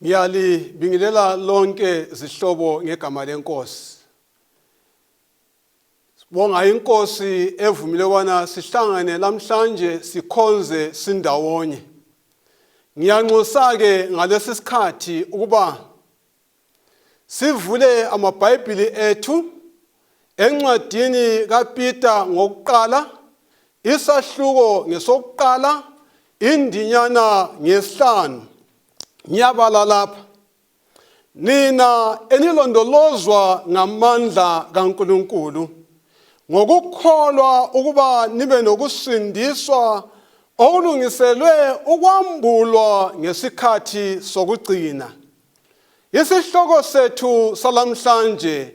Ngiyalibingelela lonke zihlobo ngegama lenkosi. Sibonga inkosi evumile wana sihlangane namhlanje sikhonze sindawonye. Ngiyanxusa ke ngalesi sikhathi ukuba sivule amabhayibhili ethu encwadini kaPeter ngokuqala, isahluko ngesokuqala, indinyana ngesihlanu. Ngiyabala lapha. Nina enilondolozwa ngamandla kaNkulunkulu ngokukholwa ukuba nibe nokusindiswa okulungiselwe ukwambulwa ngesikhathi sokugcina. Isihloko sethu salamhlanje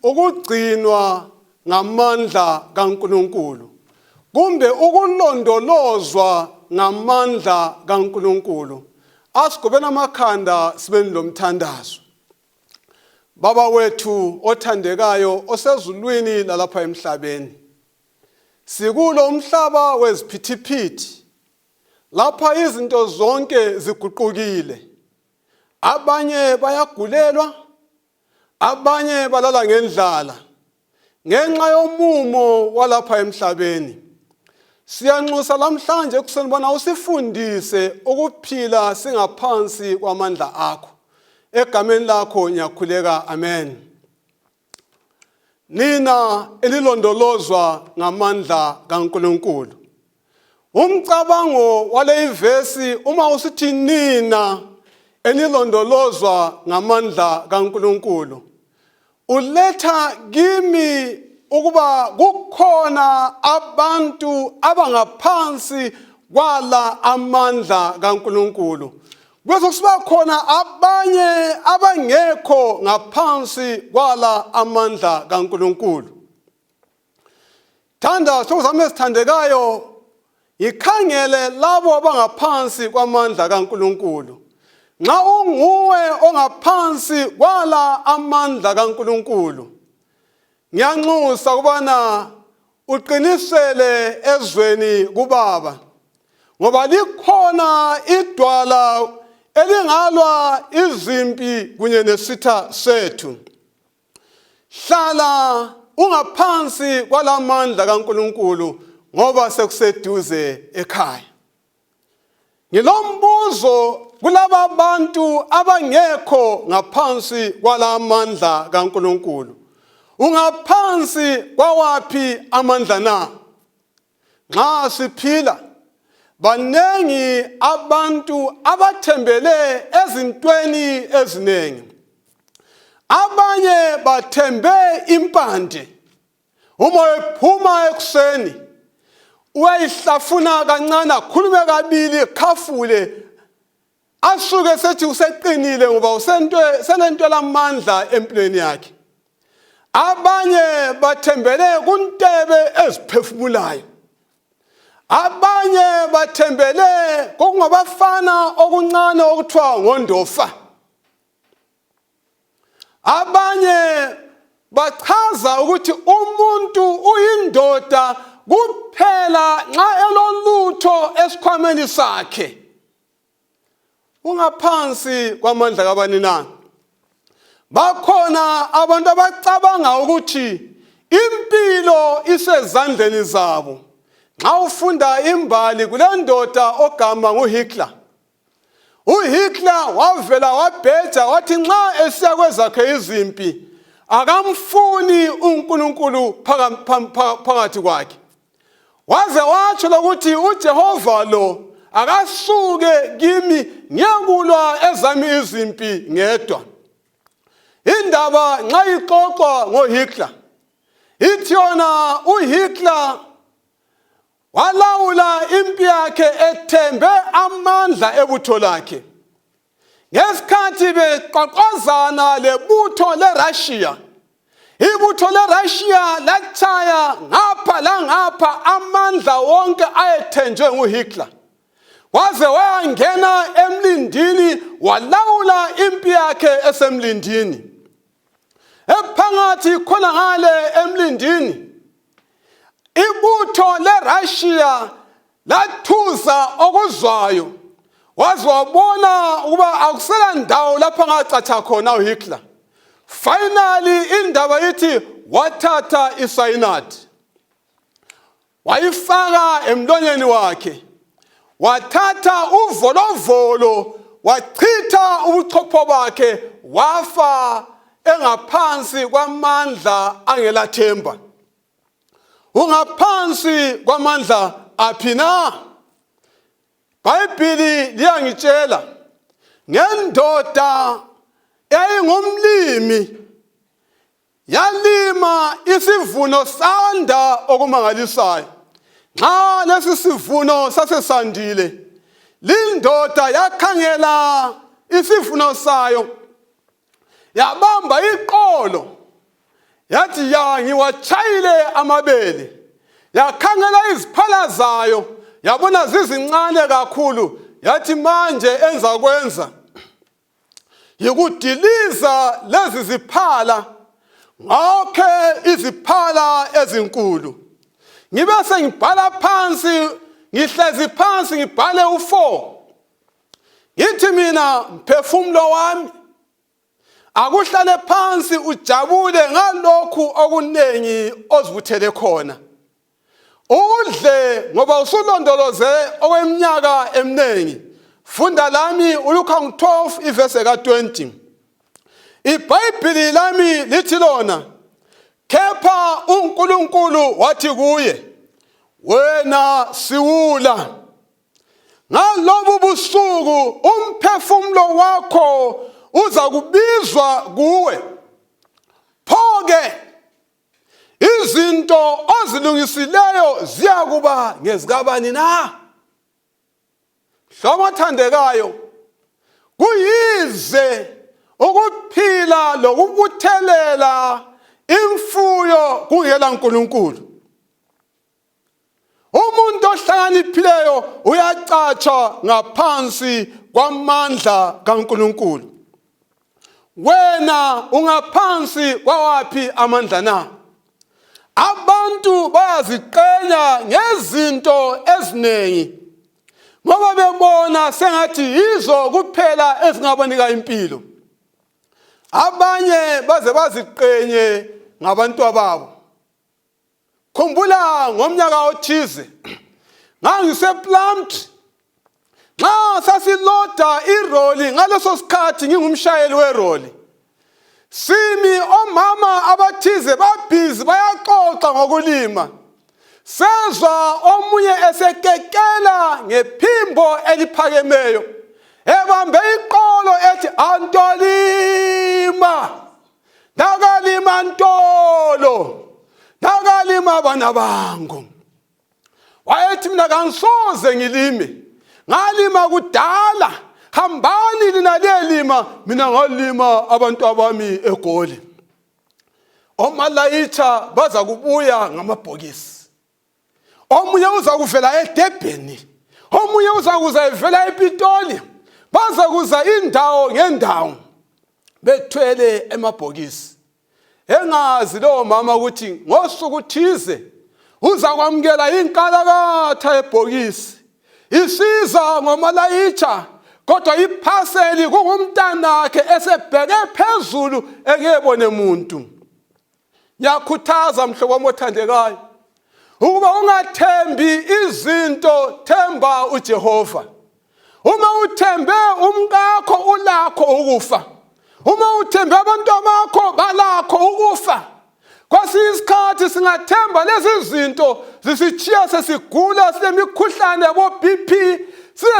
ukugcinwa ngamandla kaNkulunkulu, kumbe ukulondolozwa ngamandla kaNkulunkulu. Asigobeni amakhanda sibeni lomthandazo. Baba wethu othandekayo osezulwini lalapha emhlabeni, sikulo umhlaba weziphithiphithi lapha izinto zonke ziguqukile. Abanye bayagulelwa, abanye balala ngendlala ngenxa yomumo walapha emhlabeni. Siyanxusa lamhlanje kuseni bona usifundise ukuphila singaphansi kwamandla akho. Egameni lakho ngiyakhuleka, amen. Nina elilondolozwa ngamandla kaNkulunkulu. Umcabango wale ivesi uma usithi nina elilondolozwa ngamandla kaNkulunkulu, uletha kimi ukuba kukhona abantu abangaphansi kwala amandla kaNkulunkulu. Bese kusiba khona abanye abangekho ngaphansi kwala amandla kaNkulunkulu. Thanda sokuzame esithandekayo, ikhangele labo abangaphansi kwamandla kaNkulunkulu. Nxa unguwe ongaphansi kwala amandla kaNkulunkulu, ngiyanxusa ukubana uqinisele ezweni kuBaba, ngoba likhona idwala elingalwa izimpi kunye nesitha sethu. Hlala ungaphansi kwalamandla kaNkulunkulu ngoba sekuseduze ekhaya. Ngilombuzo kulaba abantu abangekho ngaphansi kwalamandla kaNkulunkulu. Ungaphansi kwawaphi amandla na? Nxa siphila, banengi abantu abathembele ezintweni ezinengi. Abanye bathembe impande. Uma ephuma ekuseni, uyayihlafuna kancane, akhulume kabili, khafule, asuke sethi useqinile ngoba senento lamandla empilweni yakhe. Abanye bathembele kuntebe eziphefumulayo. Abanye bathembele kokungabafana okuncane okuthiwa ngondofa. Abanye bachaza ukuthi umuntu uyindoda kuphela nxa elolutho esikhwameni sakhe. Ungaphansi kwamandla kabani na? Bakhona abantu abacabanga ukuthi impilo isezandleni zabo. Nxa ufunda imbali kule ndoda ogama nguHitler. UHitler wavela wabheja wathi nxa esiya kwezakhe izimpi akamfuni uNkulunkulu phakathi kwakhe. Waze watsho ukuthi uJehova lo akasuke kimi ngiyekulwa ezami izimpi ngedwa. Indaba nxa ixoxwa ngoHitler, ithi yona uHitler walawula impi yakhe ethembe amandla ebutho lakhe. Ngesikhathi beqaqazana lebutho leRussia, ibutho leRussia latshaya ngapha langapha amandla wonke ayethenjwe nguHitler. Waze wayangena emlindini walawula impi yakhe esemlindini. Ephakathi khona ngale emlindini, ibutho leRussia lathuza okuzwayo waze wabona ukuba akusela ndawo lapha ngacatha khona uHitler. Finally indaba yithi wathatha isayinati wayifaka emlonyeni wakhe, wathatha uvolovolo wachitha ubuchopho bakhe, wafa engaphansi kwamandla angelathemba. Ungaphansi kwamandla aphi na? iBhayibheli liyangitshela ngendoda eyayingumlimi, yalima isivuno sanda okumangalisayo. Nxa lesi sivuno sasesandile, lindoda yakhangela isivuno sayo, yabamba iqolo, yathi ya ngiwachayile amabele, yakhangela iziphala zayo, yabona zizincane kakhulu, yathi manje enzakwenza yikudiliza lezi ziphala, ngakhe iziphala ezinkulu. Ngibe sengibhala phansi, ngihlezi phansi ngibhale u4. Ngithi mina mphefumulo wami akuhlale phansi ujabule ngalokhu okunengi ozibuthele khona. Udle ngoba usulondoloze okweminyaka eminengi. Funda lami uLuka 12 ivesi ka20. iBhayibheli lami lithi lona, kepha uNkulunkulu wathi kuye, wena siwula, ngalobu busuku umphefumulo wakho uza kubizwa kuwe. Pho-ke izinto ozilungisileyo ziyakuba ngezikabani na? Hlobo othandekayo, kuyize ukuphila lokubuthelela imfuyo kungela uNkulunkulu. Umuntu ohlakaniphileyo uyacatsha ngaphansi kwamandla kaNkulunkulu. Wena ungaphansi kwawaphi amandla na? Abantu bayaziqenya ngezinto eziningi ngoba bebona sengathi yizo kuphela ezingabanika impilo. Abanye baze baziqenye ngabantu ababo. Khumbula ngomnyaka othize ngangisePlumtree, nxa sasiloda iroli, ngaleso sikhathi ngingumshayeli weroli, simi omama abathize babhizi bayaxoxa ngokulima, sezwa omunye esekekela ngephimbo eliphakemeyo, ebambe iqolo ethi antolima, nakalima ntolo, nakalima bana bangu. Wayethi mina kangisoze ngilime, ngalima kudala, hambani lina liyelima, mina ngalima abantu abami eGoli. Omalayitha baza kubuya ngamabhokisi, omunye uza kuvela eDurban, omunye uza kuza evela ePitoli, baza kuza indawo ngendawo bethwele emabhokisi. Engazi lo mama ukuthi ngosuku thize uza kwamukela inkalakatha ebhokisi, isiza ngomalayitha, kodwa iphaseli kungumntanakhe esebheke phezulu engekebone umuntu. Ngiyakhuthaza mhlobo wami othandekayo ukuba ungathembi izinto, themba uJehova. Uma uthembe umkakho ulakho ukufa, uma uthembe abantu bakho balakho ukufa. Kwasi isikhathi singathemba lezi zinto zisitshiya sesigula, sinemikhuhlane yabo BP,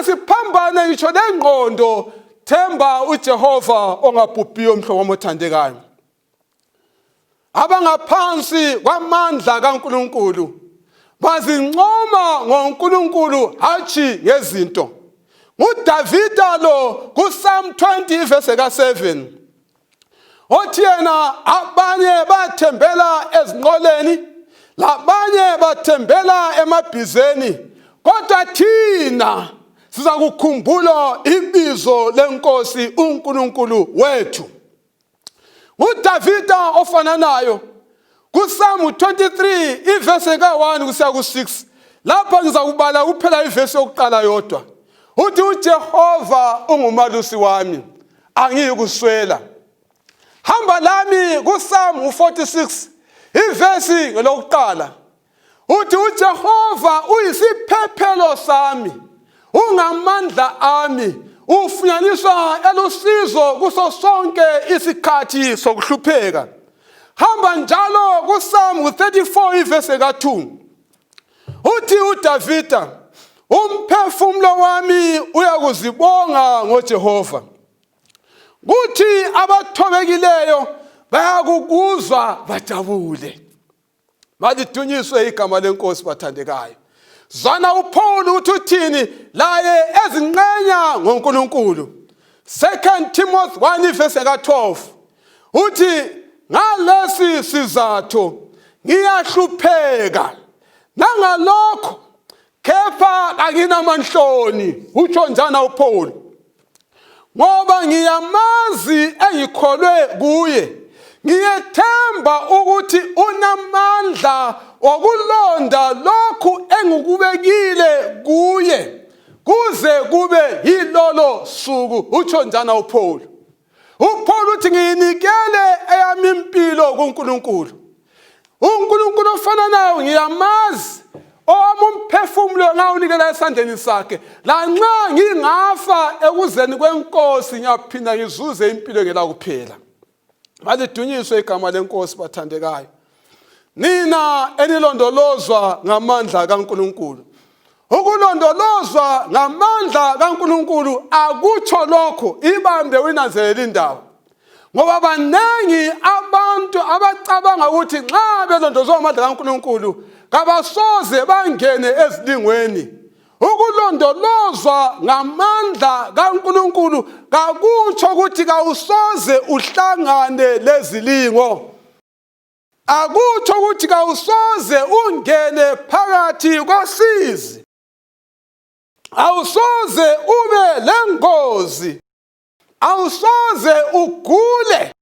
siphambane ngisho lengqondo. Themba uJehova ongabhubhiyo mhlobo wami othandekayo. Abangaphansi kwamandla kaNkulunkulu bazincoma ngoNkulunkulu hatshi ngezinto. UDavida lo kuPsalm 20 verse ka7 othi yena abanye bathembela ezinqoleni, labanye bathembela emabhizeni, kodwa thina siza kukhumbula ibizo lenkosi uNkulunkulu wethu. UDavida ofananayo kuPsalm 23 ivesi ka1 kusiya ku6, lapha ngizakubala kuphela ivesi yokuqala yodwa. uthi uJehova ungumalusi wami, angiyikuswela. Hamba lami kuPsalm 46 ivesi lokuqala. Uthi uJehova uyisiphephelo sami, ungamandla ami, ufunyaniswa elusizo kuso sonke isikhathi sokuhlupheka. Hamba njalo kuPsalm 34 ivesi ka2. Uthi uDavida, umphefumulo wami uyakuzibonga ngoJehova. Kuthi abathobekileyo bayakukuzwa bajabule. Malidunyiswe igama lenkosi bathandekayo. Zwana uPaul uthi uthini laye ezinqenya ngoNkulunkulu. 2 Timothy 1 verse ka12. Uthi ngalesi sizathu ngiyahlupheka. Nangalokho kepha akinamanhloni, utsho njana uPaul. Ngoba ngiyamazi engikholwe kuye, ngiyethemba ukuthi unamandla okulonda lokhu engikubekile kuye kuze kube yilolo suku, utsho njana uPaul. uPaul uthi ngiyinikele eyami impilo kuNkulunkulu. uNkulunkulu ofana nayo ngiyamazi, owami umphefumulo ngawunikela esandleni sakhe. Lanxa ngingafa ekuzeni kwenkosi ngiyaphinda ngizuze impilo ngela kuphela. Malidunyiswe igama lenkosi bathandekayo. Nina enilondolozwa ngamandla kaNkulunkulu. Ukulondolozwa ngamandla kaNkulunkulu akutsho lokho ibambe winanzelela indaba. Ngoba banengi abantu abacabanga ukuthi nxa belondolozwa ngamandla kaNkulunkulu kabasoze bangene ezilingweni. Ukulondolozwa ngamandla kaNkulunkulu kakutsho ukuthi kawusoze uhlangane lezilingo. Akutsho ukuthi kawusoze ungene phakathi kosizi. Awusoze ube lengozi. Awusoze ugule.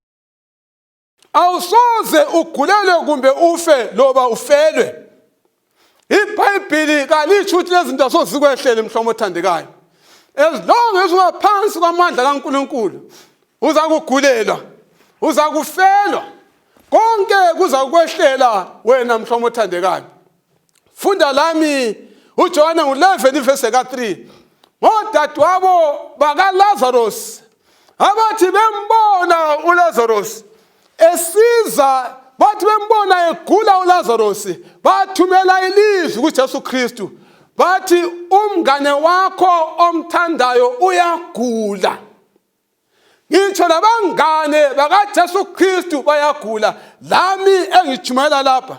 Awusoze ugulele kumbe ufe loba ufelwe. iBhayibheli kalitsho ukuthi lezinto azozikwehlele mhlobo othandekayo. As long as ungaphansi kwamandla kaNkulunkulu, uza kugulelwa, uza kufelwa, konke kuza kwehlela wena mhlobo othandekayo. Funda lami uJohane 11 verse ka3. Ngodadewabo bakaLazarus abathi bembona uLazarus esiza, bathi bembona egula uLazarus, bathumela ilizwi kuJesu Kristu, bathi umngane wakho omthandayo uyagula. Ngitsho labangane bakaJesu Kristu bayagula. Lami engijumela lapha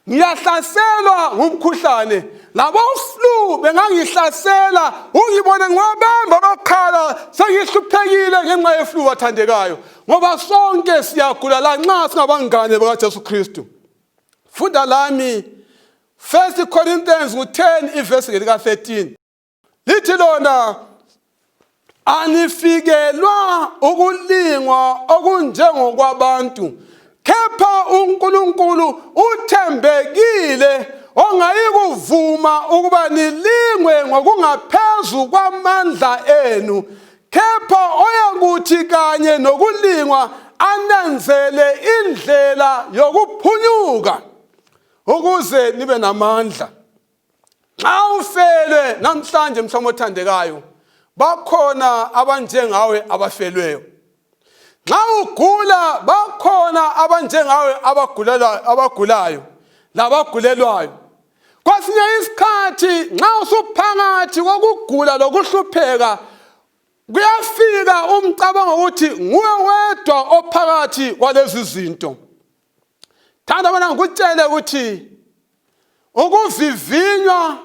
ngiyahlaselwa ngumkhuhlane. Labo flu bengangihlasela, ungibone ngwabamba bakhala sengihluphekile ngenxa yeflu bathandekayo. Ngoba sonke siyagula lanxa singabangane bakaJesu Kristu. Funda lami 1 Corinthians 10 ivesi lika13. Lithi lona anifikelwa ukulingwa okunjengokwabantu, kepha uNkulunkulu uthembekile ongayikuvuma ukuba nilingwe ngokungaphezu kwamandla enu, kepha oyakuthi kanye nokulingwa anenzele indlela yokuphunyuka ukuze nibe namandla. Nxa ufelwe namhlanje mhlobo othandekayo, bakhona abanjengawe abafelweyo. Nxa ugula bakhona abanjengawe abagulayo labagulelwayo. Kwesinye isikhathi nxa usuphakathi kokugula lokuhlupheka, kuyafika umcabango ukuthi nguwe wedwa ophakathi kwalezi zinto. Thanda bona ngikutshele ukuthi ukuvivinywa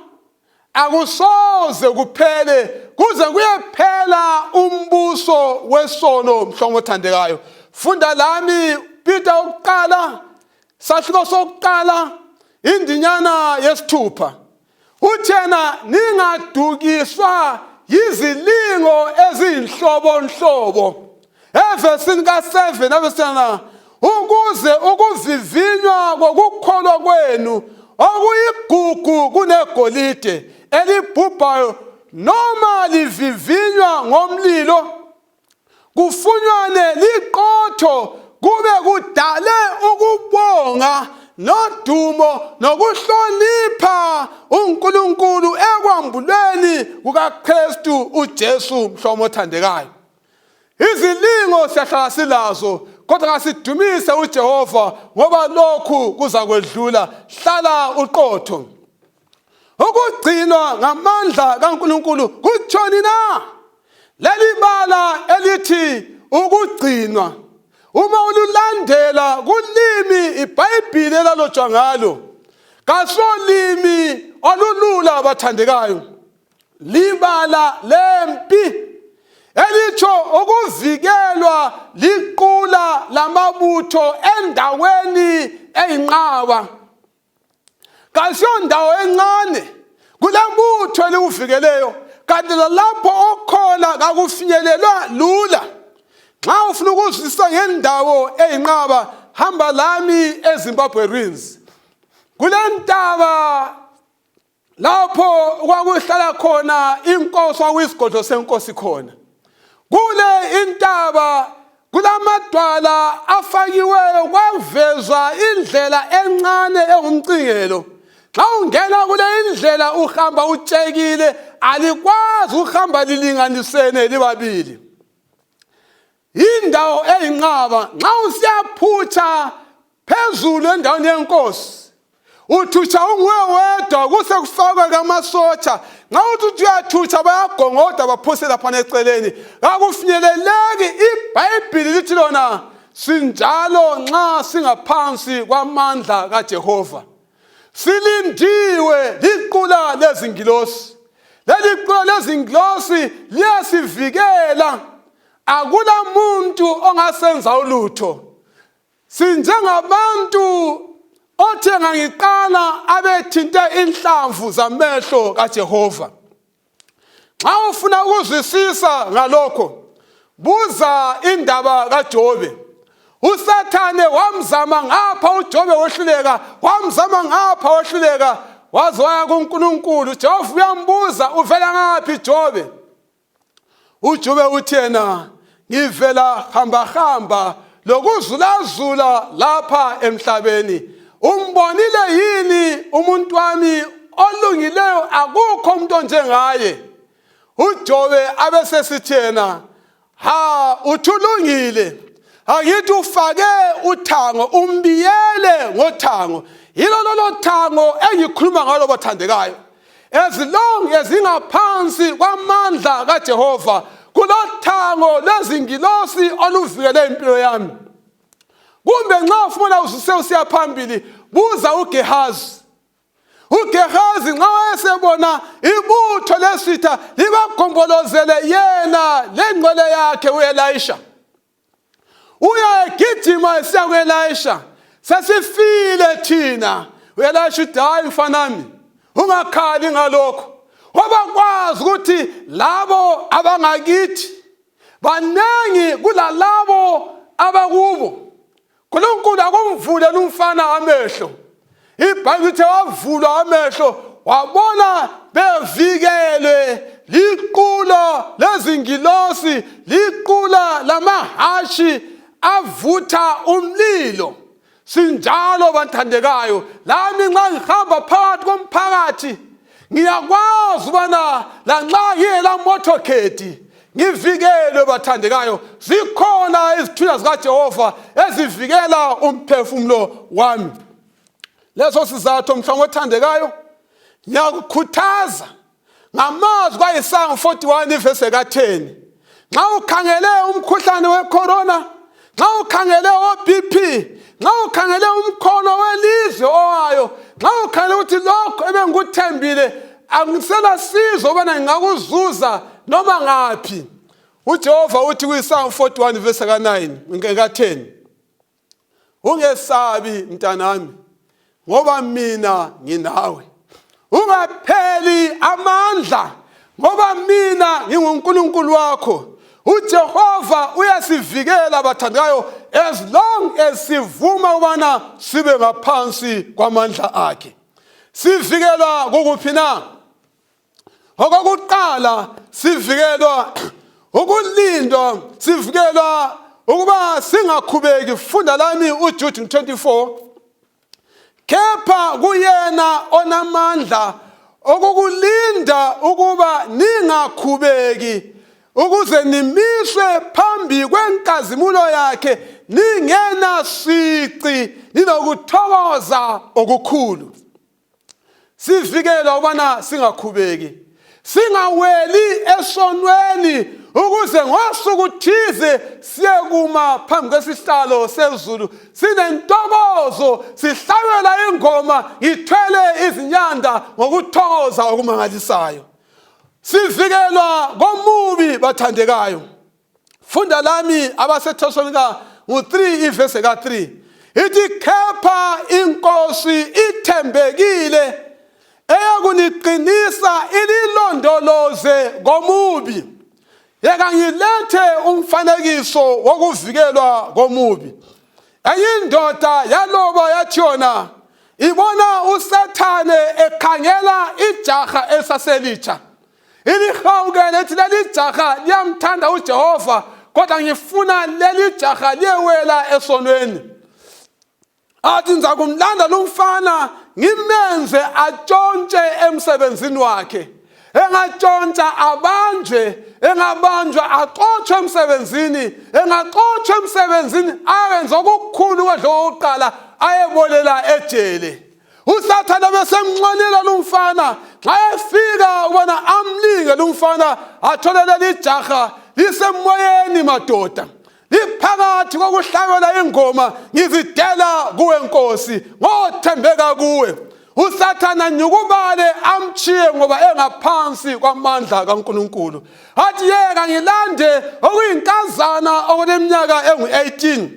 akusoze kuphele kuze kuyephela umbuso wesono mhlobo othandekayo. Funda lami Peter ukuqala, sahluko sokuqala indinyana yesithupha. Uthena ningadukiswa yizilingo eziyinhlobonhlobo. Evesini ka7 nabesana ukuze ukuvivinywa kokukholwa kwenu okuyigugu kunegolide elibhubhayo noma livivinywa ngomlilo kufunyanwe liqotho kube kudale ukubonga nodumo nokuhlonipha uNkulunkulu ekwambulweni kukaKristu uJesu mhlomo othandekayo. Izilingo siyahlala silazo kodwa asidumise uJehova ngoba lokhu kuza kwedlula. Hlala uqotho. Ukugcinwa ngamandla kaNkulunkulu kutshoni na? Leli bala elithi ukugcinwa uma ululandela kulimi iBhayibheli elalotshwa ngalo kasolimi olulula abathandekayo, libala lempi elitsho ukuvikelwa liqula lamabutho endaweni eyinqaba. Kasiyondawo encane kulambutho eliuvikeleyo, kanti lapho okhona kakufinyelelwa lula. Xa ufuna ukuzwisisa ngendawo eyinqaba, hamba lami eZimbabwe Ruins. Kule ntaba lapho kwakuhlala khona inkosi kwisigodlo senkosi khona. Kule intaba kulamadwala afakiweyo kwavezwa indlela encane engumcingelo. Xa ungena kule indlela uhamba utshekile, alikwazi uhamba lilinganisene libabili. Indawo eyinqaba nxa usiyaphutsha phezulu endaweni yenkosi, uthutsha unguwe wedwa kuse kufakwe kamasotsha. Nxa uthi uyathutsha bayagongoda baphosela phana eceleni. Kakufinyeleleki. iBhayibheli lithi lona sinjalo nxa singaphansi kwamandla kaJehova. Silindiwe liqula lezingilosi. Leli qula lezingilosi liyasivikela. Akula muntu ongasenza ulutho. Sinjengabantu othe ngangiqala abethinte inhlamvu zamehlo kaJehova. Xa ufuna ukuzwisisa ngalokho, buza indaba kaJobe. USathane wamzama ngapha uJobe wehluleka, wamzama ngapha wehluleka, waze waya kuNkulunkulu. uJehova uyambuza, uvela ngaphi Jobe? uJobe uthi yena, ngivela hamba lokuzulazula lapha emhlabeni. Umbonile yini umuntu wami olungileyo? Akukho umuntu onjengaye. uJobe abesesithi yena, uthulungile. Angithi ufake uthango, umbiyele ngothango. Yilo lolo thango engikhuluma ngalo bathandekayo. As long as ingaphansi kwamandla kaJehova, kulothango lezingilosi oluvikele impilo yami. Kumbe nxa ufuna usiya phambili, buza uGehazi. uGehazi nxa wayesebona ibutho lesitha libagombolozele yena lengcwele yakhe uElisha, uyagijima esiya kuElisha. Sesifile thina. uElisha uthi, hayi mfanami, ungakhali ngalokho. Wabakwazi ukuthi labo abangakithi banengi kulalabo abakubo. uNkulunkulu akumvulela umfana amehlo. iBhayibheli lithi wavulwa amehlo wabona bevikelwe liqula lezingilosi, liqula lamahashi avutha umlilo. Sinjalo bathandekayo, lami nxa ngihamba phakathi komphakathi ngiyakwazi ubana lanxa ngiyela motorcade ngivikelwe bathandekayo. Zikhona izithunywa zikaJehova ezivikela umphefumulo wami. Leso sizathu mhlobo othandekayo, ngiyakukhuthaza ngamazwi kaIsaya 41 verse ka10. Nxa ukhangele umkhuhlane wecorona, nxa ukhangele oBP, nxa ukhangele umkhono welizwe owayo, nxa ukhangele ukuthi lokho ebengikuthembile angisela sizo ubana ngingakuzuza noma ngaphi, uJehova uthi kuIsaya 41 verse ka10, ungesabi mntanami ngoba mina nginawe. Ungapheli amandla ngoba mina nginguNkulunkulu wakho. uJehova uyasivikela bathandekayo as long as sivuma ubana sibe ngaphansi kwamandla akhe. Sivikelwa kukuphi na? Okokuqala sivikelwa ukulindwa, sivikelwa ukuba singakhubeki. Funda lami uJude 24. Kepha kuyena onamandla okukulinda ukuba ningakhubeki, ukuze nimiswe phambi kwenkazimulo yakhe ningena sici, ninokuthokoza okukhulu. Sivikelwa ubana singakhubeki, singaweli esonweni, ukuze ngosuku thize siyekuma phambi kwesihlalo sezulu sinentokozo, sihlabela ingoma, ngithwele izinyanda ngokuthokoza okumangalisayo. Sivikelwa komubi bathandekayo. Funda lami abaseThesalonika 3 ivesi ka3. Ithi kepha inkosi ithembekile eyakuniqinisa ililondoloze komubi. Yeka ngilethe umfanekiso wokuvikelwa komubi. Enye indoda yaloba yathi yona ibona uSathane ekhangela ijaha esaselitsha. Ilihawukele ethi leli jaha liyamthanda uJehova, kodwa ngifuna leli jaha liyewela esonweni. Athi ngiza kumlanda lo mfana ngimenze atshontshe emsebenzini wakhe. Engatshontsha abanjwe, engabanjwa aqotshwe emsebenzini, engaqotshwa emsebenzini ayenze okukhulu kwedlokuqala ayebolela ejele. uSathane besemnqanela lo mfana, xa efika ubona amlinge lo mfana athole leli jaha lisemoyeni madoda, liphakathi kokuhlabela ingoma, ngizidela kuwe Nkosi ngothembeka kuwe. uSathane anyukubale amchiye ngoba engaphansi kwamandla kaNkulunkulu. Athi yeka ngilande okuyinkazana okuneminyaka engu-18.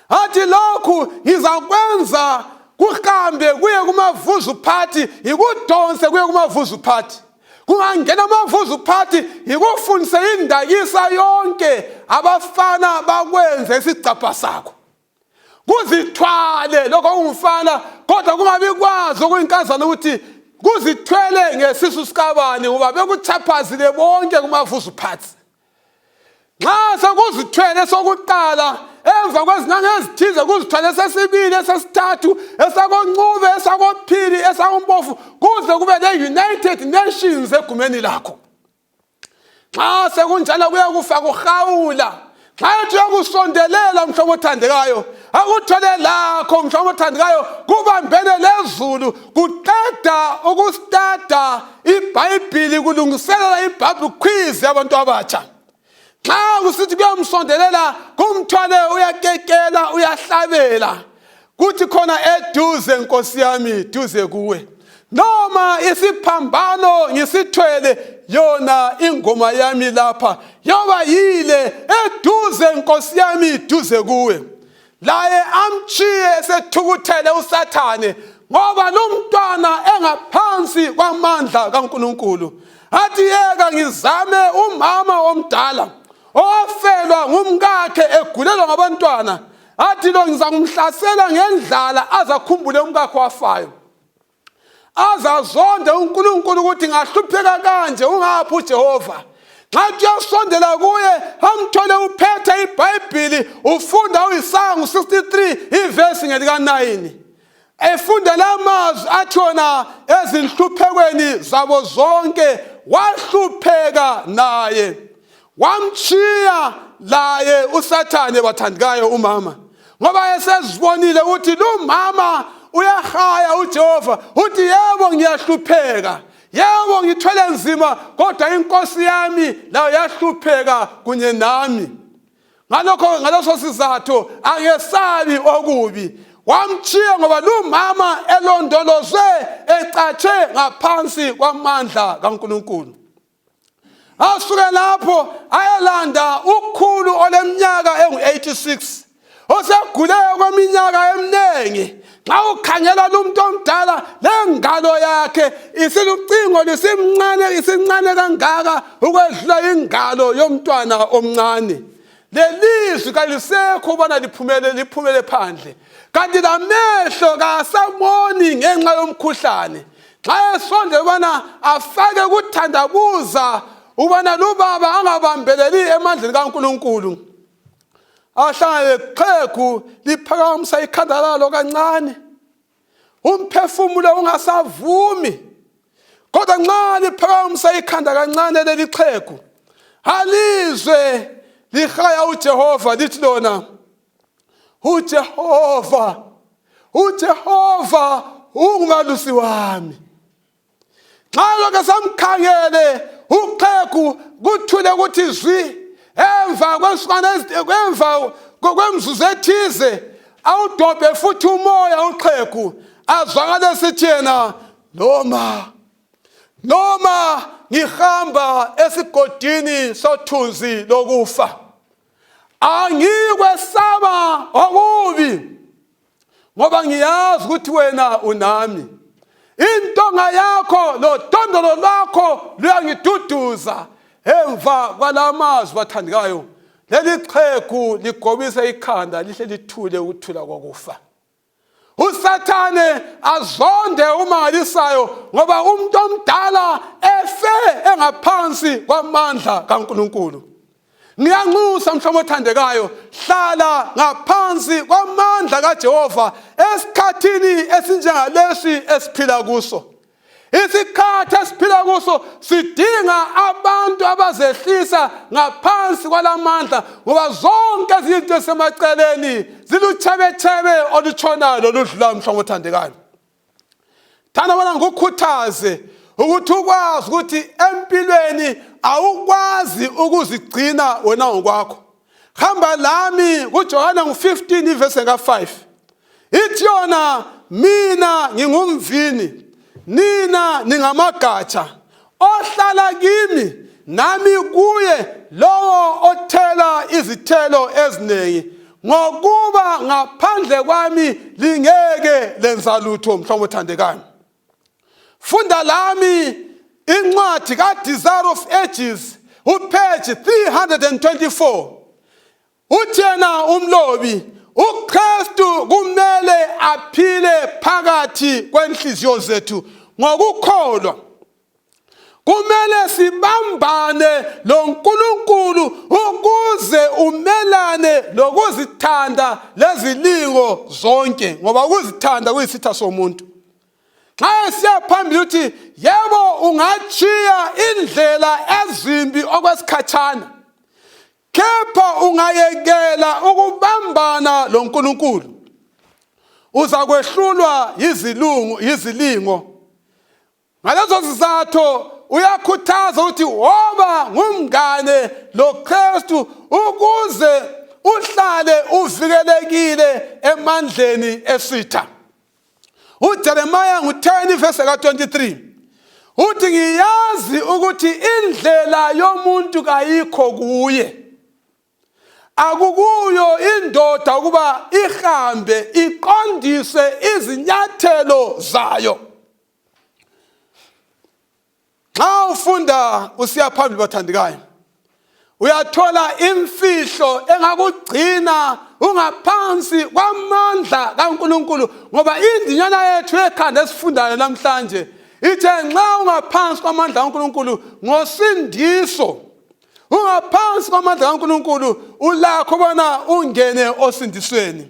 Athi lokhu ngizakwenza kuhambe kuye kumavuzu party, ikudonse kuye kumavuzu party. Kungangena amavuzu party ikufundise indakisa yonke abafana bakwenze isigcabha sakho. Kuzithwale lokho ungumfana, kodwa kungabi kwazi okuyinkazana ukuthi kuzithwele ngesisu sikabani, ngoba bekuchaphazile bonke kumavuzu party. Nxa sekuzithwele sokuqala, emva kwezinyanga ezithize kuzithwele sesibili, esesithathu, esakoncube, esakophili, esakompofu, kuze kube le-United Nations egumeni lakho. Nxa sekunjalo kuye kufa kuhawula. Xa ethi uyakusondelela mhlobo othandekayo, akuthole lakho mhlobo othandekayo, kubambene lezulu, kuqeda ukustada iBhayibhili, kulungiselela iBible quiz yabantu abatsha. Xa kusithi kuyamsondelela, kumthwale uyakekela, uyahlabela, kuthi khona eduze Nkosi yami, duze kuwe. Noma isiphambano ngisithwele, yona ingoma yami lapha, yoba yile eduze Nkosi yami, duze kuwe. Laye amchiye sethukuthele uSathane, ngoba lo mntwana engaphansi kwamandla kaNkulunkulu. Athi yeka ngizame umama omdala owafelwa ngumkakhe egulelwa ngabantwana. Athi lo ngizamhlasela ngendlala azakhumbule umkakhe wafayo, azazonde uNkulunkulu ukuthi ngahlupheka kanje ungaphi uJehova. Nxa uyasondela kuye, amthole uphethe iBhayibhili, ufunda uIsaya 63 ivesi ngelika9. Efunda lamazwi athona ezinhluphekweni zabo zonke wahlupheka naye. Wamchiya laye uSathane bathandikayo umama, ngoba esezibonile ukuthi lo mama uyahaya uJehova, uthi yebo ngiyahlupheka, yebo ngithwele nzima, kodwa inkosi yami layo yahlupheka kunye nami. Ngaloso sizathu angesabi okubi. Wamchiya ngoba lo mama elondolozwe, ecatshe ngaphansi kwamandla kaNkulunkulu. Asuke lapho ayelanda ukhulu oleminyaka engu-86, oseguleyo kweminyaka eminingi. Xa ukhangela lo muntu omdala, lengalo yakhe isilucingo isincane kangaka ukwedlula ingalo yomntwana omncane. Lelizwi kalisekho ubana liphumele phandle, kanti lamehlo kasaboni ngenxa yomkhuhlane. xa esondela ubana afake ukuthandabuza ubana lubaba angabambeleli emandleni kaNkulunkulu, ahlangane leqhegu liphakamisa ikhanda lalo kancane, umphefumulo ungasavumi, kodwa nxa liphakamisa ikhanda kancane leli qhegu alizwe lihaya uJehova lithi lona, uJehova ungumalusi wami. Nxa lokho samkhangele uqhegu kuthule ukuthi zwi, emva kwemzuzu ethize awudobhe futhi umoya uqhegu, azwakale sithi yena, noma ngihamba esigodini sothunzi lokufa, angikwesaba okubi, ngoba ngiyazi ukuthi wena unami. Intonga yakho lodondolo lwakho luyangiduduza. Emva kwalamazwi bathandikayo, leli qhegu ligobise ikhanda lihle lithule ukuthula kokufa. uSathane azonde umangalisayo ngoba umuntu omdala efe engaphansi kwamandla kaNkulunkulu. Ngiyanxusa mhlobo othandekayo, hlala ngaphansi kwamandla kaJehova esikhathini esinjengalesi esiphila kuso. Isikhathi esiphila kuso sidinga abantu abazehlisa ngaphansi kwalamandla, ngoba zonke izinto esemaceleni ziluthebethebe olutshonayo loludlulayo mhlobo othandekayo. Thanda bona ngikukhuthaze ukuthi ukwazi ukuthi empilweni awukwazi ukuzigcina wena ngokwakho. Hamba lami kuJohana 15 verse 5. Ithi yona, mina ngingumvini, nina ningamagatsha. Ohlala kimi nami kuye, lowo othela izithelo eziningi, ngokuba ngaphandle kwami lingeke lenza lutho mhlobo othandekayo. Funda lami incwadi kaDesire of Ages, upage 324. Uthi yena umlobi, uKristu kumele aphile phakathi kwenhliziyo zethu ngokukholwa. Kumele sibambane loNkulunkulu ukuze umelane lokuzithanda lezilingo zonke, ngoba ukuzithanda kuyisitha somuntu. Xa siya phambili uthi yebo ungachiya indlela ezimbi okwesikhatshana, kepha ungayekela ukubambana loNkulunkulu, uza kwehlulwa yizilingo. Ngalezo zizathu uyakhuthaza ukuthi woba ngumngane loKristu ukuze uhlale uvikelekile emandleni esitha. uJeremiah 10 verse 23 uthi ngiyazi ukuthi indlela yomuntu kayikho kuye, akukuyo indoda ukuba ihambe iqondise izinyathelo zayo. Xa ufunda usiya phambili bathandikayo, uyathola imfihlo engakugcina ungaphansi kwamandla kaNkulunkulu, ngoba indinyana yethu ekhanda esifundayo namhlanje ithe nxa ungaphansi kwamandla kaNkulunkulu ngosindiso, ungaphansi kwamandla kaNkulunkulu ulakho bona ungene osindisweni.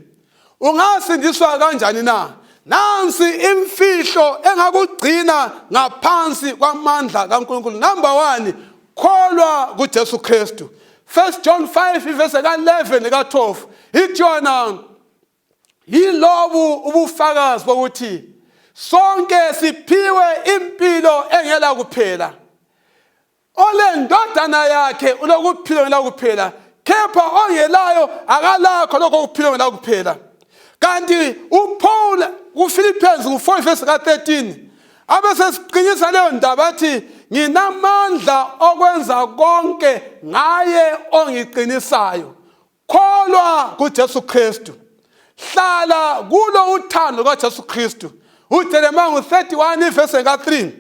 Ungasindiswa kanjani na? Nansi imfihlo engakugcina ngaphansi kwamandla kaNkulunkulu. Number 1, kholwa kuJesu Kristu. 1 John 5 verse 11 ka 12 ithi yona, yilobu ubufakazi bokuthi sonke siphiwe impilo engela kuphela. Ole ndodana yakhe ulokuphila ngela kuphela, kepha ongelayo akalakho lokho kuphila ngela kuphela. Kanti uPaul kuFilippines 4 verse 13 abesesiqinyisa leyo ndaba athi, nginamandla okwenza konke ngaye ongiqinisayo. Kholwa kuJesu Kristu, hlala kulo uthando kaJesu Kristu. uJeremiah 31 verse 3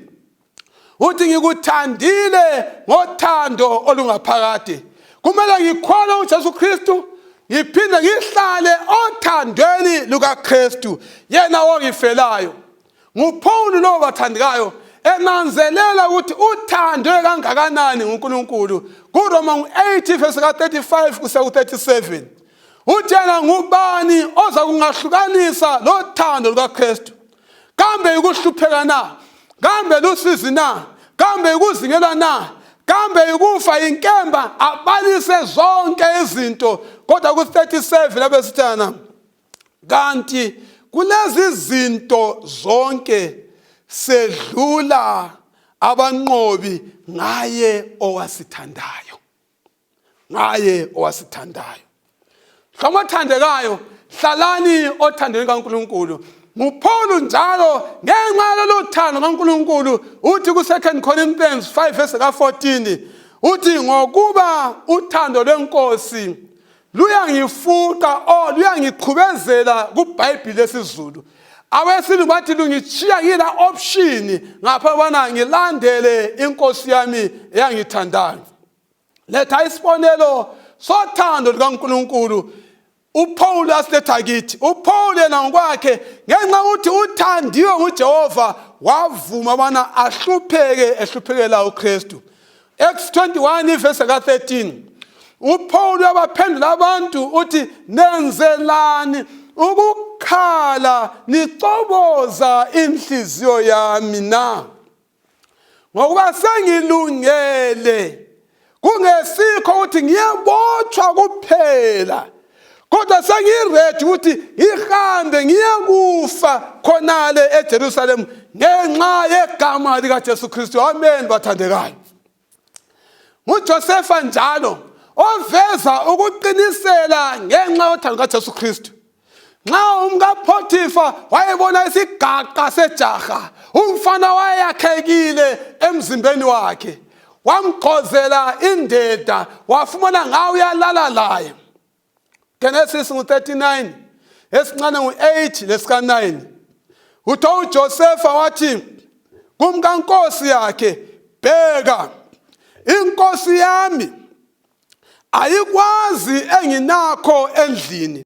uthi ngikuthandile ngothando olungaphakade. Kumele ngikholwe uJesu Kristu, ngiphinde ngihlale othandweni lukaKristu, yena ongifelayo. nguPaul lo bathandikayo enanzelela ukuthi uthandwe kangakanani nguNkulunkulu kuRoma 8 verse 35 kusiya ku37. Uthi yena ngubani oza kungahlukanisa lo thando lukaKristu? Kambe ukuhlupheka na? Kambe lusizi na? Kambe ukuzingela na? Kambe ukufa inkemba? Abalise zonke izinto. Kodwa ku37 labesithana, kanti kulezi zinto zonke sedlula abanqobi ngaye owasithandayo. Ngaye owasithandayo. Hlomathandekayo, hlalani othandweni kaNkulunkulu. nguPaul njalo ngenxa yoluthando kaNkulunkulu uthi ku2 Corinthians 5 verse 14 uthi ngokuba uthando lwenkosi luyangifuqa luyangiqhubezela kuBhayibheli lesizulu. Awesini bathi lungichiya yila option ngapha bana ngilandele inkosi yami eyangithandayo. Letha isibonelo sothando lukaNkulunkulu uPaul asiletha kithi. uPaul yena ngokwakhe ngenxa ukuthi uthandiwe nguJehova wavuma bana ehluphekela uKristu. Acts 21 verse 13 uPaul yabaphendula abantu uthi nenzelani ukukhala nicoboza inhliziyo yami na ngokuba sengilungele kungesikho ukuthi ngiyabotshwa kuphela kodwa sengiredi ukuthi ihambe ngiyakufa khonale eJerusalem ngenxa yegama likaJesu Kristu. Amen bathandekayo. nguJosepha njalo oveza ukuqinisela ngenxa yothando kaJesu Kristu. Nxa umkaPhotifa wayebona isigaqa sejaha umfana wayakhekile emzimbeni wakhe wamgqozela indeda wafumana ngawo uyalala laye. Genesis 39 esincane ngu8 lesika9 uthi uJosepha wathi kumkankosi yakhe, bheka inkosi yami ayikwazi enginakho endlini,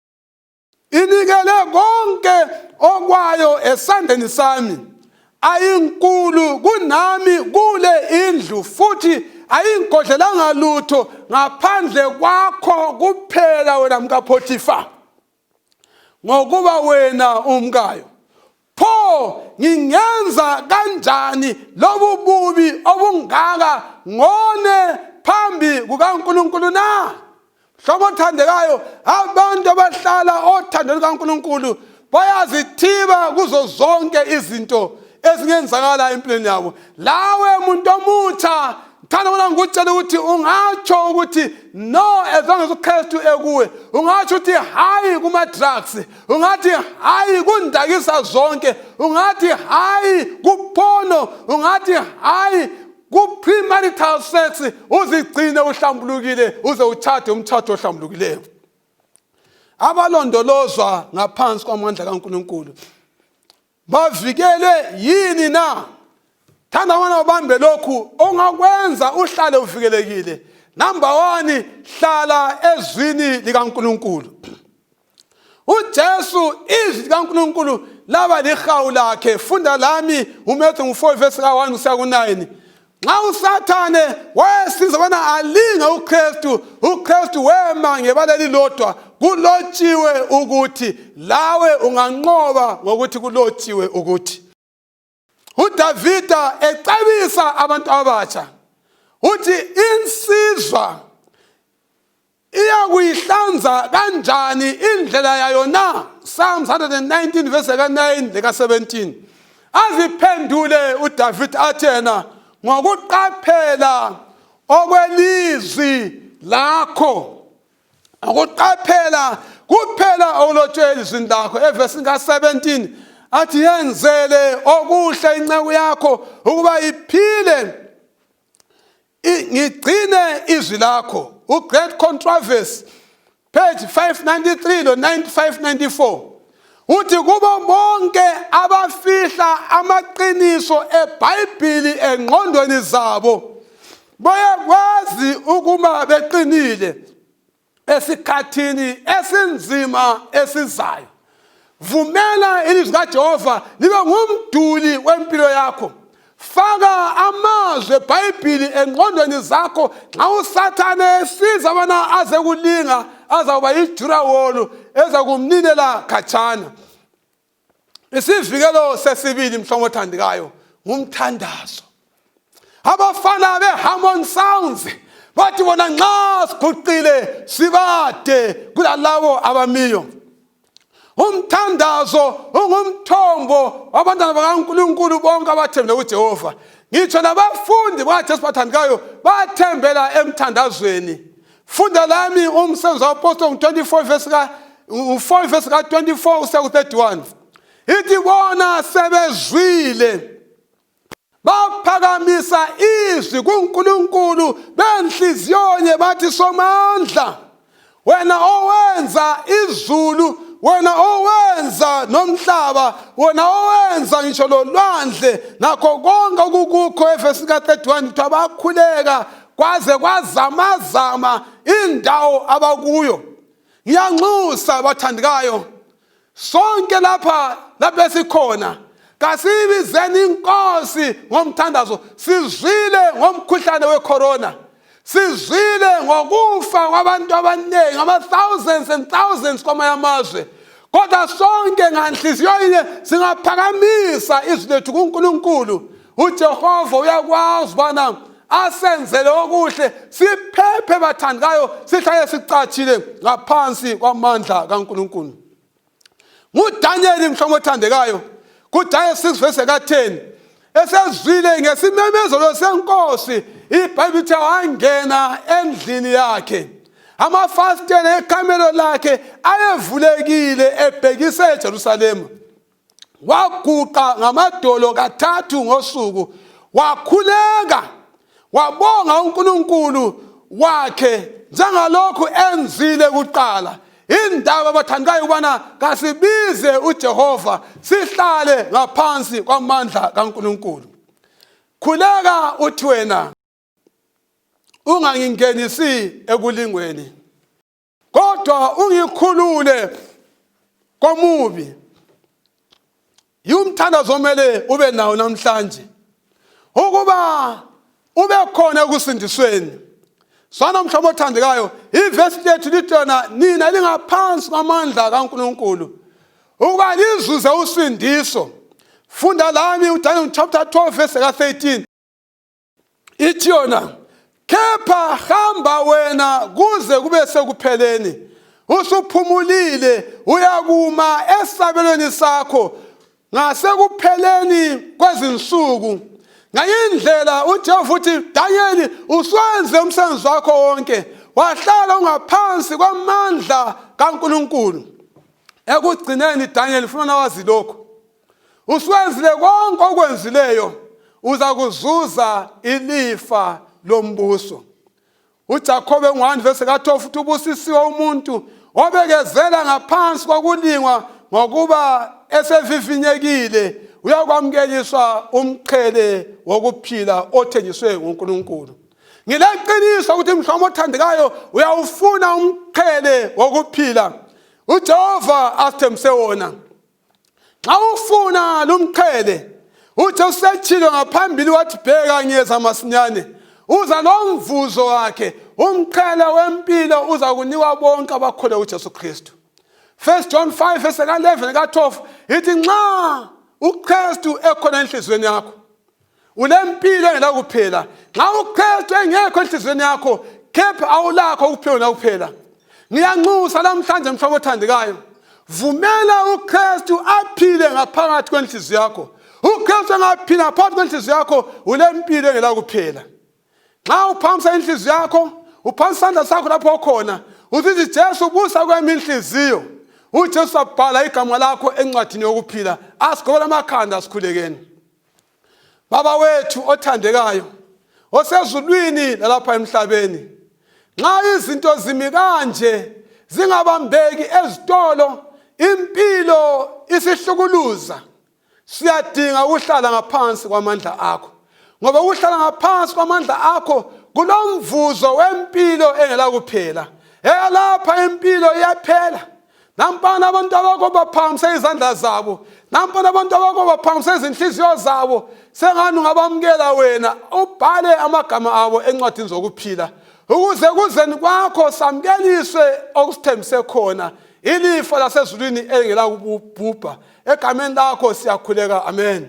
inikele konke okwayo esandleni sami, ayinkulu kunami kule indlu futhi ayingodlelanga lutho ngaphandle kwakho kuphela wena mkaPhotifa, ngokuba wena umkayo. Pho ngingenza kanjani lobu bubi obungaka ngone phambi kukaNkulunkulu na? Hlobo thandekayo, abantu abahlala othandweni kaNkulunkulu bayazithiba kuzo zonke izinto ezingenzakala empilweni yabo. Lawe muntu omutsha thanda bona ngikutshela ukuthi ungatsho ukuthi no as long as uKristu ekuwe, ungatsho ukuthi hayi kuma drugs, ungathi hayi kundakisa zonke, ungathi hayi kupono, ungathi hayi ku-premarital sex, uzigcine uhlambulukile uze uthathe umthatho ohlambulukileyo. Abalondolozwa ngaphansi kwamandla kaNkulunkulu bavikelwe yini na? Thanda wena ubambe lokhu ongakwenza uhlale uvikelekile. Number 1, hlala ezwini likaNkulunkulu. uJesu izwi likaNkulunkulu laba lihawu lakhe. Funda lami uMatthew 4 verse 1 kusiya ku9. Nxa uSathane wayesiza bona alinge uKristu wema ngebala elilodwa, kulotshiwe ukuthi lawe unganqoba ngokuthi kulotshiwe ukuthi. uDavida ecebisa abantu abatsha uthi insizwa iyakuyihlanza kanjani indlela yayo na? Psalms 119 verse 9 leka 17. Aziphendule uDavida athena ngokuqaphela okwelizwi lakho, ngokuqaphela kuphela olotshwe elizwini lakho. Evesi ka17 athi yenzele okuhle inceku yakho ukuba iphile ngigcine izwi lakho. Great Controversy page 593 lo 594 uthi kubo bonke abafihla amaqiniso eBhayibheli engqondweni zabo bayakwazi ukuba beqinile esikhathini esinzima esizayo. vumela ilizwi kaJehova libe ngumduli wempilo yakho. Faka amazwi eBhayibheli engqondweni zakho nxa uSathane esiza bona aze kulinga azawuba yijurawolo eza kumninela khatshana. Isivikelo sesibili mhlobo othandekayo ngumthandazo. Abafana beHarmon Sounds bathi bona nxa siguqile sibade kulalabo abamiyo. Umthandazo ungumthombo wabantwana bakaNkulunkulu bonke abathembele kuJehova. Ngitsho nabafundi bakaJesu bathandekayo bathembela emthandazweni. Funda lami umsebenzi waPostoli 24 verse 24 kusiya ku31. Ithi bona sebezwile baphakamisa izwi kuNkulunkulu benhliziyonye bathi somandla, wena owenza izulu, wena owenza nomhlaba, wena owenza ngisho lolwandle nakho konke okukukho. Evesi ka31 kuthi abakhuleka kwaze kwazamazama indawo abakuyo. Ngiyanxusa bathandekayo, sonke lapha esikhona kasibizeni inkosi ngomthandazo. Sizwile ngomkhuhlane wecorona, sizwile ngokufa kwabantu abaningi, ama-thousands and thousands kwamanye amazwe. Kodwa sonke nganhliziyo yinye singaphakamisa izwi lethu kuNkulunkulu. uJehova uyakwazi ubana asenzele okuhle, siphephe bathandekayo, sihlale sicatshile ngaphansi kwamandla kaNkulunkulu. NguDaniel mhlobo othandekayo, kuDaniel 6 verse 10, esezwile ngesimemezelo senkosi, iBhayibheli lithi wangena endlini yakhe, amafasitela ekamelo lakhe ayevulekile ebhekise eJerusalema. Waguqa ngamadolo kathathu ngosuku, wakhuleka, wabonga uNkulunkulu wakhe njengalokhu enzile kuqala. Indaba bathandekayo ubana kasibize uJehova, sihlale ngaphansi kwamandla kaNkulunkulu. Khuleka uthi wena ungangingenisi ekulingweni, kodwa ungikhulule komubi. Yumthandazo omele ube nawo namhlanje, ukuba ube khona ekusindisweni. Sana mhlobo othandekayo, ivesi lethu litona nina lingaphansi kwamandla kaNkulunkulu ukuba lizuze usindiso. Funda lami uDaniel chapter 12 verse 13. Ithi yona, kepha hamba wena kuze kube sekupheleni, usuphumulile uyakuma esabelweni sakho ngasekupheleni kwezinsuku. Ngayindlela uJehova uthi, Daniel, uswenze umsebenzi wakho wonke, wahlala ungaphansi kwamandla kaNkulunkulu. Ekugcineni Daniel ufuna wazi lokho, uswenzile konke okwenzileyo, uza kuzuza ilifa lombuso. uJakobe 1 verse 12 uthi ubusisiwe umuntu obekezela ngaphansi kwakulingwa, ngokuba esevivinyekile uyakwamukeliswa umqhele wokuphila othenjiswe nguNkulunkulu. Ngileqiniso ukuthi mhlobo othandekayo uyawufuna umqhele wokuphila uJehova asithembise wona. Nxa ufuna lumqhele, uthi usetshilo ngaphambili wathi bheka ngiyeza masinyane, uza nomvuzo wakhe, umqhele wempilo uza kunikwa bonke abakhole uJesu Kristu. 1 John 5 verse 11 ka12 ithi nxa uKristu ekhona enhlizweni yakho, unempilo engela kuphela. Nxa uKristu engekho enhlizweni yakho, kepha awulakho ukuphila kuphela. Ngiyanxusa namhlanje mhlobo othandekayo, vumela uKristu aphile ngaphakathi kwenhliziyo yakho. uKristu engaphila ngaphakathi kwenhliziyo yakho, unempilo engela kuphela. Nxa uphamisa inhliziyo yakho, uphamisa isandla sakho lapho ukhona, uthi Jesu ubusa kwami inhliziyo, uJesu abhala igama lakho encwadini yokuphila. Asigobela amakhanda asikhulekeni. Baba wethu othandekayo, osezulwini lalapha emhlabeni, nxa izinto zimi kanje zingabambeki ezitolo, impilo isihlukuluza, siyadinga ukuhlala ngaphansi kwamandla akho. Ngoba ukuhlala ngaphansi kwamandla akho kulomvuzo wempilo engela kuphela. Eyalapha impilo iyaphela, nampana abantu abakho baphakamisa izandla zabo, nampana abantu abakho baphakamisa izinhliziyo zabo, sengani ungabamukela wena ubhale amagama abo encwadini zokuphila, ukuze kuzeni kwakho samkeliswe okusithembise khona ilifa lasezulwini elingela kubhubha. Egameni lakho siyakhuleka, amen.